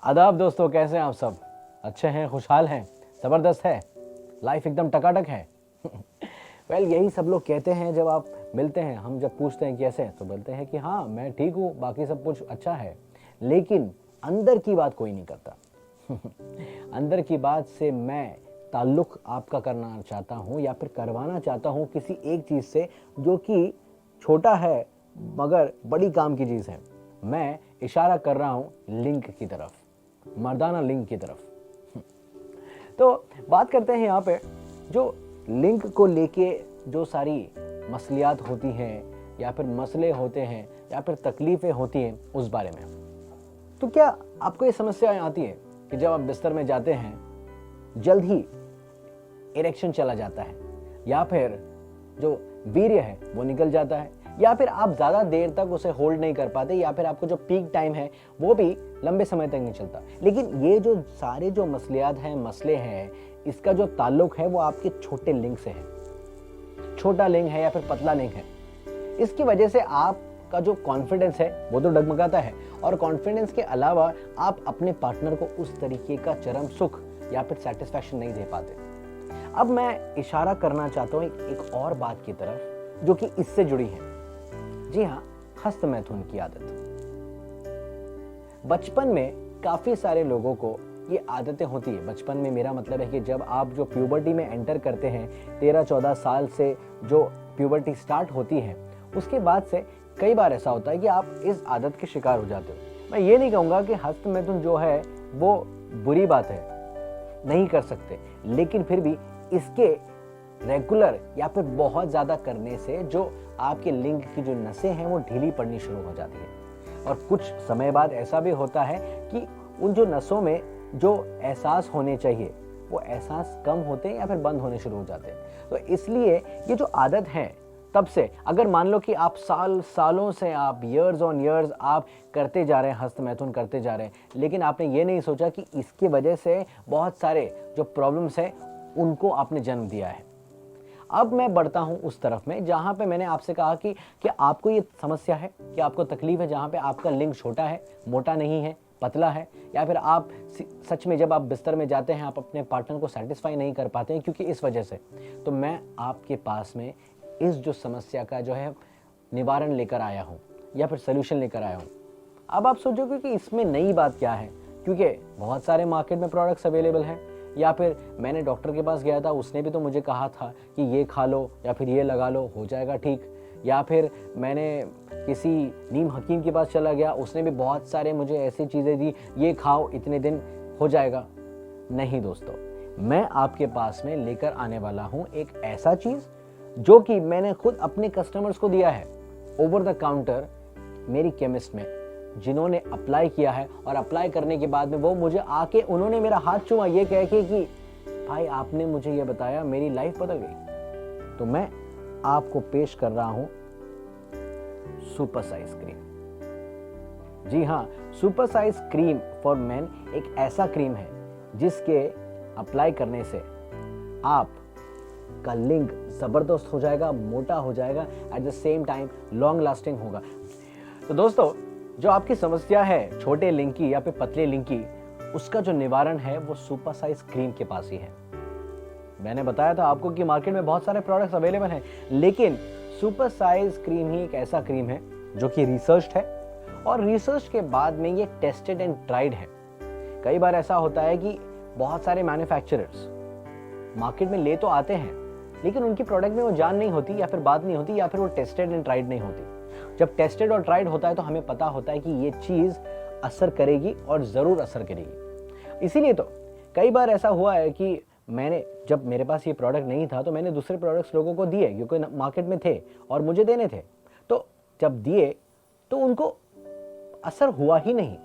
आदाब दोस्तों, कैसे हैं आप सब? अच्छे हैं, खुशहाल हैं, ज़बरदस्त है, लाइफ एकदम टकाटक है। यही सब लोग कहते हैं जब आप मिलते हैं। हम जब पूछते हैं कैसे हैं तो बोलते हैं कि हाँ मैं ठीक हूँ, बाकी सब कुछ अच्छा है। लेकिन अंदर की बात कोई नहीं करता। अंदर की बात से मैं ताल्लुक़ आपका करना चाहता हूँ या फिर करवाना चाहता हूँ किसी एक चीज़ से जो कि छोटा है मगर बड़ी काम की चीज़ है। मैं इशारा कर रहा हूँ लिंक की तरफ, मर्दाना लिंक की तरफ। तो बात करते हैं यहाँ पे जो लिंक को लेके जो सारी मसलियात होती हैं या फिर मसले होते हैं या फिर तकलीफ़ें होती हैं उस बारे में। तो क्या आपको ये समस्या आती है कि जब आप बिस्तर में जाते हैं जल्द ही इरेक्शन चला जाता है या फिर जो वीर्य है वो निकल जाता है या फिर आप ज़्यादा देर तक उसे होल्ड नहीं कर पाते या फिर आपको जो पीक टाइम है वो भी लंबे समय तक नहीं चलता। लेकिन ये जो सारे जो मसलियात हैं, मसले हैं, इसका जो ताल्लुक है वो आपके छोटे लिंक से है। छोटा लिंक है या फिर पतला लिंक है। इसकी वजह से आपका जो कॉन्फिडेंस है वो तो डगमगाता है और कॉन्फिडेंस के अलावा आप अपने पार्टनर को उस तरीके का चरम सुख या फिर सेटिस्फैक्शन नहीं दे पाते। अब मैं इशारा करना चाहता हूँ एक और बात की तरफ जो कि इससे जुड़ी है। जी हाँ, हस्त मैथुन की आदत। बचपन में काफी सारे लोगों को ये आदतें होती है। बचपन में मेरा मतलब है कि जब आप जो प्यूबर्टी में एंटर करते हैं, 13-14 साल से जो प्यूबर्टी स्टार्ट होती है, उसके बाद से कई बार ऐसा होता है कि आप इस आदत के शिकार हो जाते हो। मैं ये नहीं कहूँगा कि हस्त मैथुन जो है वो बुरी बात है, नहीं कर सकते, लेकिन फिर भी इसके रेगुलर या फिर बहुत ज़्यादा करने से जो आपके लिंग की जो नसें हैं वो ढीली पड़नी शुरू हो जाती है और कुछ समय बाद ऐसा भी होता है कि उन जो नसों में जो एहसास होने चाहिए वो एहसास कम होते हैं या फिर बंद होने शुरू हो जाते हैं। तो इसलिए ये जो आदत है, तब से अगर मान लो कि आप सालों से आप ईयर्स ऑन ईयर्स आप करते जा रहे हैं, हस्त मैथुन करते जा रहे हैं, लेकिन आपने ये नहीं सोचा कि इसकी वजह से बहुत सारे जो प्रॉब्लम्स हैं उनको आपने जन्म दिया है। अब मैं बढ़ता हूं उस तरफ में जहां पे मैंने आपसे कहा कि आपको ये समस्या है, कि आपको तकलीफ है जहां पे आपका लिंग छोटा है, मोटा नहीं है, पतला है, या फिर आप सच में जब आप बिस्तर में जाते हैं आप अपने पार्टनर को सेटिस्फाई नहीं कर पाते हैं क्योंकि इस वजह से। तो मैं आपके पास में इस जो समस्या का जो है निवारण लेकर आया हूँ या फिर सोल्यूशन लेकर आया हूँ। अब आप सोचोगे कि इसमें नई बात क्या है, क्योंकि बहुत सारे मार्केट में प्रोडक्ट्स अवेलेबल हैं, या फिर मैंने डॉक्टर के पास गया था, उसने भी तो मुझे कहा था कि ये खा लो या फिर ये लगा लो, हो जाएगा ठीक, या फिर मैंने किसी नीम हकीम के पास चला गया, उसने भी बहुत सारे मुझे ऐसी चीज़ें दी, ये खाओ इतने दिन हो जाएगा। नहीं दोस्तों, मैं आपके पास में लेकर आने वाला हूँ एक ऐसा चीज़ जो कि मैंने खुद अपने कस्टमर्स को दिया है ओवर द काउंटर मेरी केमिस्ट में, जिन्होंने अप्लाई किया है और अप्लाई करने के बाद में वो मुझे आके उन्होंने मेरा हाथ छुआ ये कह के कि भाई आपने मुझे ये बताया, मेरी लाइफ बदल गई। तो मैं आपको पेश कर रहा हूं सुपर साइज क्रीम। जी हाँ, super size cream for men एक ऐसा क्रीम है जिसके अप्लाई करने से आप का लिंग जबरदस्त हो जाएगा, मोटा हो जाएगा, at the same time long lasting होगा। तो दोस्तों, जो आपकी समस्या है छोटे लिंग की या फिर पतले लिंग की, उसका जो निवारण है वो सुपर साइज क्रीम के पास ही है। मैंने बताया था आपको कि मार्केट में बहुत सारे प्रोडक्ट्स अवेलेबल हैं, लेकिन सुपर साइज क्रीम ही एक ऐसा क्रीम है जो कि रिसर्च्ड है और रिसर्च के बाद में ये टेस्टेड एंड ट्राइड है। कई बार ऐसा होता है कि बहुत सारे मैन्युफैक्चरर्स मार्केट में ले तो आते हैं, लेकिन उनकी प्रोडक्ट में वो जान नहीं होती या फिर बात नहीं होती या फिर वो टेस्टेड एंड ट्राइड नहीं होती। जब टेस्टेड और ट्राइड होता है तो हमें पता होता है कि ये चीज़ असर करेगी और ज़रूर असर करेगी। इसीलिए तो कई बार ऐसा हुआ है कि जब मेरे पास ये प्रोडक्ट नहीं था तो मैंने दूसरे प्रोडक्ट्स लोगों को दिए क्योंकि मार्केट में थे और मुझे देने थे। तो जब दिए तो उनको असर हुआ ही नहीं।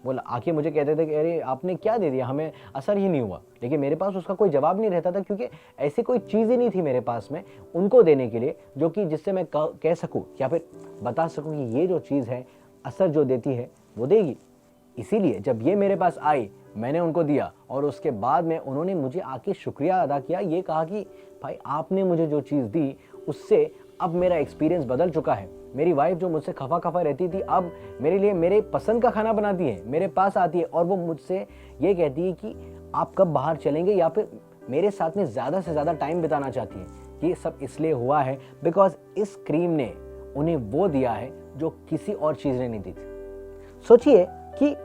बोला आके मुझे कहते थे कि अरे आपने क्या दे दिया, हमें असर ही नहीं हुआ। लेकिन मेरे पास उसका कोई जवाब नहीं रहता था क्योंकि ऐसी कोई चीज़ ही नहीं थी मेरे पास में उनको देने के लिए जो कि जिससे मैं कह सकूं या फिर बता सकूं कि ये जो चीज़ है असर जो देती है वो देगी। इसीलिए जब ये मेरे पास आई मैंने उनको दिया और उसके बाद में उन्होंने मुझे आके शुक्रिया अदा किया, ये कहा कि भाई आपने मुझे जो चीज़ दी उससे अब मेरा एक्सपीरियंस बदल चुका है मेरी वाइफ जो मुझसे खफा खफा रहती थी, अब मेरे लिए मेरे पसंद का खाना बनाती है, मेरे पास आती है और वो मुझसे ये कहती है कि आप कब बाहर चलेंगे, या फिर मेरे साथ में ज़्यादा से ज़्यादा टाइम बिताना चाहती है। ये सब इसलिए हुआ है बिकॉज इस क्रीम ने उन्हें वो दिया है जो किसी और चीज़ ने नहीं दी थी। सोचिए कि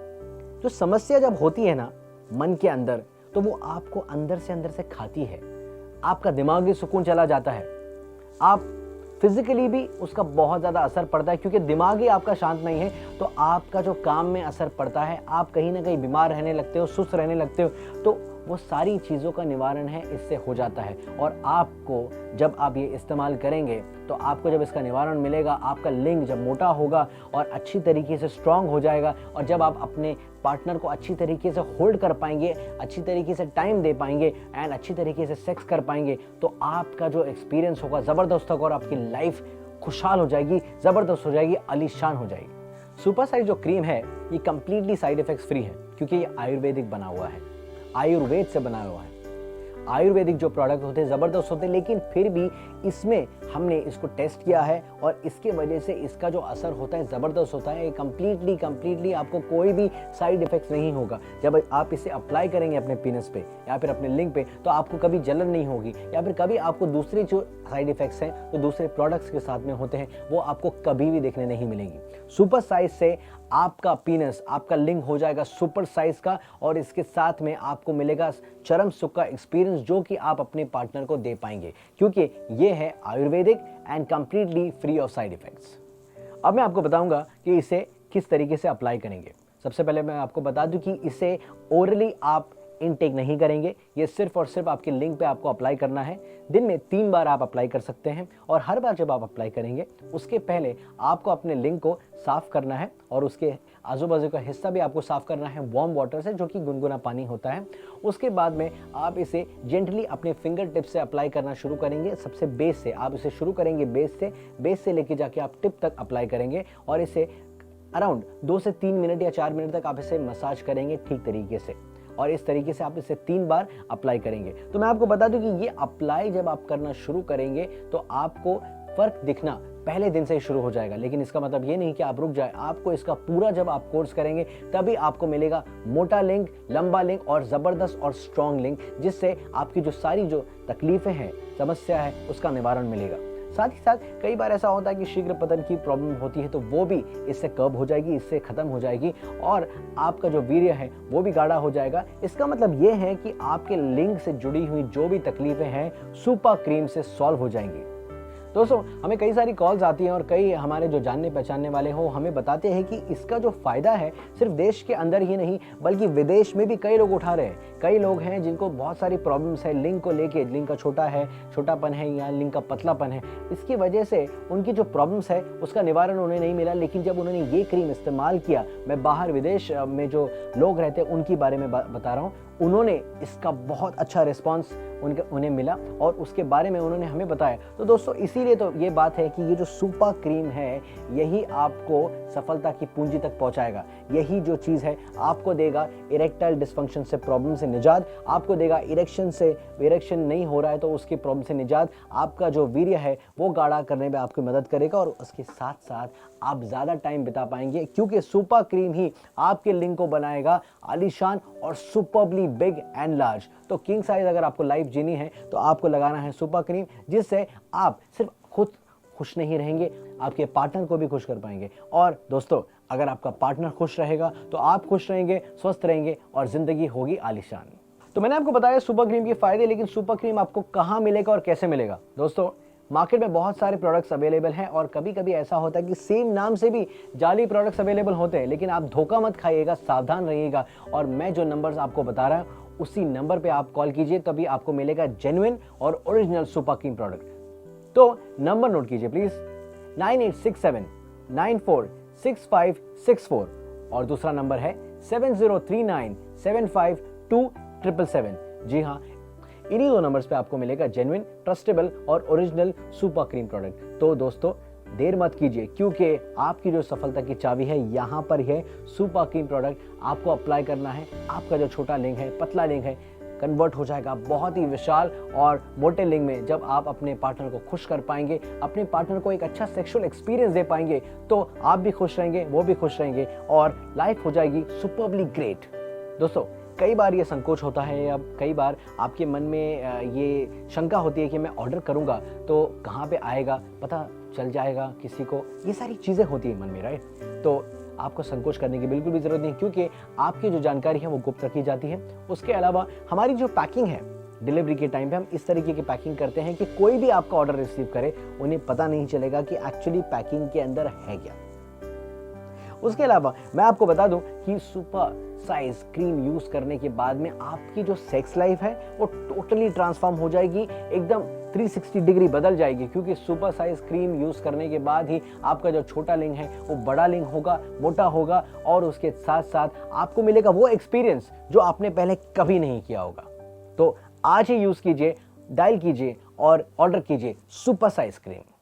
जो समस्या जब होती है ना मन के अंदर, तो वो आपको अंदर से खाती है, आपका दिमागी सुकून चला जाता है, आप फिजिकली भी उसका बहुत ज़्यादा असर पड़ता है, क्योंकि दिमाग ही आपका शांत नहीं है तो आपका जो काम में असर पड़ता है, आप कहीं ना कहीं बीमार रहने लगते हो, सुस्त रहने लगते हो, तो वो सारी चीज़ों का निवारण है इससे हो जाता है। और आपको जब आप ये इस्तेमाल करेंगे तो आपको जब इसका निवारण मिलेगा, आपका लिंग जब मोटा होगा और अच्छी तरीके से स्ट्रांग हो जाएगा, और जब आप अपने पार्टनर को अच्छी तरीके से होल्ड कर पाएंगे, अच्छी तरीके से टाइम दे पाएंगे एंड अच्छी तरीके से सेक्स कर पाएंगे, तो आपका जो एक्सपीरियंस होगा ज़बरदस्त होगा और आपकी लाइफ खुशहाल हो जाएगी, ज़बरदस्त हो जाएगी, आलीशान हो जाएगी। सुपर साइज जो क्रीम है ये कंप्लीटली साइड इफेक्ट्स फ्री है, क्योंकि ये आयुर्वेदिक बना हुआ है, आयुर्वेद से बनाया हुआ है। आयुर्वेदिक जो प्रोडक्ट होते हैं ज़बरदस्त होते हैं, लेकिन फिर भी इसमें हमने इसको टेस्ट किया है और इसके वजह से इसका जो असर होता है ज़बरदस्त होता है। कंप्लीटली आपको कोई भी साइड इफेक्ट्स नहीं होगा। जब आप इसे अप्लाई करेंगे अपने पीनस पे या फिर अपने लिंग पे, तो आपको कभी जलन नहीं होगी, या फिर कभी आपको दूसरी जो साइड इफेक्ट्स हैं जो दूसरे प्रोडक्ट्स के साथ में होते हैं वो आपको कभी भी देखने नहीं मिलेंगी। सुपर साइज से आपका पीनस, आपका लिंग हो जाएगा सुपर साइज का, और इसके साथ में आपको मिलेगा चरम सुख का एक्सपीरियंस जो कि आप अपने पार्टनर को दे पाएंगे, क्योंकि ये है Ayurvedic and completely free of side effects. अब मैं आपको बताऊंगा कि इसे किस तरीके से अप्लाई करेंगे। सबसे पहले मैं आपको बता दूं कि इसे ओरली आप इनटेक नहीं करेंगे, ये सिर्फ और सिर्फ आपके लिंग पे आपको अप्लाई करना है। दिन में 3 बार आप अप्लाई कर सकते हैं, और हर बार जब आप अप्लाई करेंगे उसके पहले आपको अपने लिंग को साफ करना है और उसके आजू बाजू का हिस्सा भी आपको साफ करना है वार्म वाटर से, जो कि गुनगुना पानी होता है। उसके बाद में आप इसे जेंटली अपने फिंगर टिप से अप्लाई करना शुरू करेंगे। सबसे बेस से आप इसे शुरू करेंगे, बेस से लेके जाके आप टिप तक अप्लाई करेंगे, और इसे अराउंड 2 से 3 मिनट या 4 मिनट तक आप इसे मसाज करेंगे ठीक तरीके से, और इस तरीके से आप इसे 3 बार अप्लाई करेंगे। तो मैं आपको बता दूं कि ये अप्लाई जब आप करना शुरू करेंगे तो आपको फर्क दिखना पहले दिन से ही शुरू हो जाएगा, लेकिन इसका मतलब ये नहीं कि आप रुक जाए। आपको इसका पूरा जब आप कोर्स करेंगे तभी आपको मिलेगा मोटा लिंग, लंबा लिंग और ज़बरदस्त और स्ट्रॉन्ग लिंग, जिससे आपकी जो सारी जो तकलीफें हैं, समस्या है, उसका निवारण मिलेगा। साथ ही साथ कई बार ऐसा होता है कि शीघ्र पतन की प्रॉब्लम होती है, तो वो भी इससे कब हो जाएगी, इससे खत्म हो जाएगी, और आपका जो वीर्य है वो भी गाढ़ा हो जाएगा। इसका मतलब ये है कि आपके लिंग से जुड़ी हुई जो भी तकलीफें हैं सुपर क्रीम से सॉल्व हो जाएंगी। दोस्तों, हमें कई सारी कॉल्स आती हैं और कई हमारे जो जानने पहचानने वाले हो हमें बताते हैं कि इसका जो फ़ायदा है सिर्फ देश के अंदर ही नहीं बल्कि विदेश में भी कई लोग उठा रहे हैं। कई लोग हैं जिनको बहुत सारी प्रॉब्लम्स है लिंग को लेके, लिंग का छोटापन है या लिंग का पतलापन है, इसकी वजह से उनकी जो प्रॉब्लम्स है उसका निवारण उन्हें नहीं मिला। लेकिन जब उन्होंने ये क्रीम इस्तेमाल किया, मैं बाहर विदेश में जो लोग रहते हैं उनके बारे में बता रहा हूँ, उन्होंने इसका बहुत अच्छा रिस्पांस उन्हें मिला और उसके बारे में उन्होंने हमें बताया। तो दोस्तों, इसीलिए तो ये बात है कि ये जो सुपर क्रीम है यही आपको सफलता की पूंजी तक पहुंचाएगा। यही जो चीज़ है आपको देगा इरेक्टाइल डिस्फंक्शन से प्रॉब्लम से निजात, आपको देगा इरेक्शन नहीं हो रहा है तो उसकी प्रॉब्लम से निजात, आपका जो वीर्य है वो गाढ़ा करने में आपकी मदद करेगा, और उसके साथ साथ आप ज़्यादा टाइम बिता पाएंगे, क्योंकि सुपर क्रीम ही आपके लिंग को बनाएगा आलीशान और सुपरबली बिग एंड लार्ज। तो किंग साइज अगर आपको लाइफ जीनी है तो आपको लगाना है सुपर क्रीम, जिससे आप सिर्फ खुद खुश नहीं रहेंगे, आपके पार्टनर को भी खुश कर पाएंगे। और दोस्तों, अगर आपका पार्टनर खुश रहेगा तो आप खुश रहेंगे, स्वस्थ रहेंगे और जिंदगी होगी आलीशान। तो मैंने आपको बताया सुपर क्रीम के फायदे, लेकिन सुपर क्रीम आपको कहाँ मिलेगा और कैसे मिलेगा। दोस्तों, मार्केट में बहुत सारे प्रोडक्ट्स अवेलेबल हैं और कभी कभी ऐसा होता है कि सेम नाम से भी जाली प्रोडक्ट्स अवेलेबल होते हैं, लेकिन आप धोखा मत खाइएगा, सावधान रहिएगा। और मैं जो नंबर्स आपको बता रहा हूँ उसी नंबर पे आप कॉल कीजिए, तभी आपको मिलेगा जेन्युइन और ओरिजिनल सुपर क्रीम प्रोडक्ट। तो नंबर नोट कीजिए प्लीज, 9867946564, और दूसरा नंबर है 7039752777। जी हाँ, इन्हीं 2 नंबर्स पे आपको मिलेगा जेन्युइन, ट्रस्टेबल और ओरिजिनल सुपर क्रीम प्रोडक्ट। तो दोस्तों, देर मत कीजिए, क्योंकि आपकी जो सफलता की चाबी है यहाँ पर है। सुपर क्रीम प्रोडक्ट आपको अप्लाई करना है। आपका जो छोटा लिंग है, पतला लिंग है, कन्वर्ट हो जाएगा बहुत ही विशाल और मोटे लिंग में। जब आप अपने पार्टनर को खुश कर पाएंगे, अपने पार्टनर को एक अच्छा सेक्सुअल एक्सपीरियंस दे पाएंगे, तो आप भी खुश रहेंगे, वो भी खुश रहेंगे और लाइफ हो जाएगी सुपर्बली ग्रेट। दोस्तों, कई बार ये संकोच होता है, या कई बार आपके मन में ये शंका होती है कि मैं ऑर्डर करूंगा तो कहाँ पे आएगा, पता चल जाएगा किसी को, ये सारी चीज़ें होती है मन में, राइट। तो आपको संकोच करने की बिल्कुल भी ज़रूरत नहीं, क्योंकि आपकी जो जानकारी है वो गुप्त रखी जाती है। उसके अलावा हमारी जो पैकिंग है, डिलीवरी के टाइम पे हम इस तरीके की पैकिंग करते हैं कि कोई भी आपका ऑर्डर रिसीव करे उन्हें पता नहीं चलेगा कि एक्चुअली पैकिंग के अंदर है क्या। उसके अलावा मैं आपको बता दूं कि सुपर साइज क्रीम यूज करने के बाद में आपकी जो सेक्स लाइफ है वो टोटली ट्रांसफॉर्म हो जाएगी, एकदम 360 डिग्री बदल जाएगी, क्योंकि सुपर साइज क्रीम यूज करने के बाद ही आपका जो छोटा लिंग है वो बड़ा लिंग होगा, मोटा होगा, और उसके साथ साथ आपको मिलेगा वो एक्सपीरियंस जो आपने पहले कभी नहीं किया होगा। तो आज ही यूज कीजिए, डायल कीजिए और ऑर्डर कीजिए सुपर साइज क्रीम।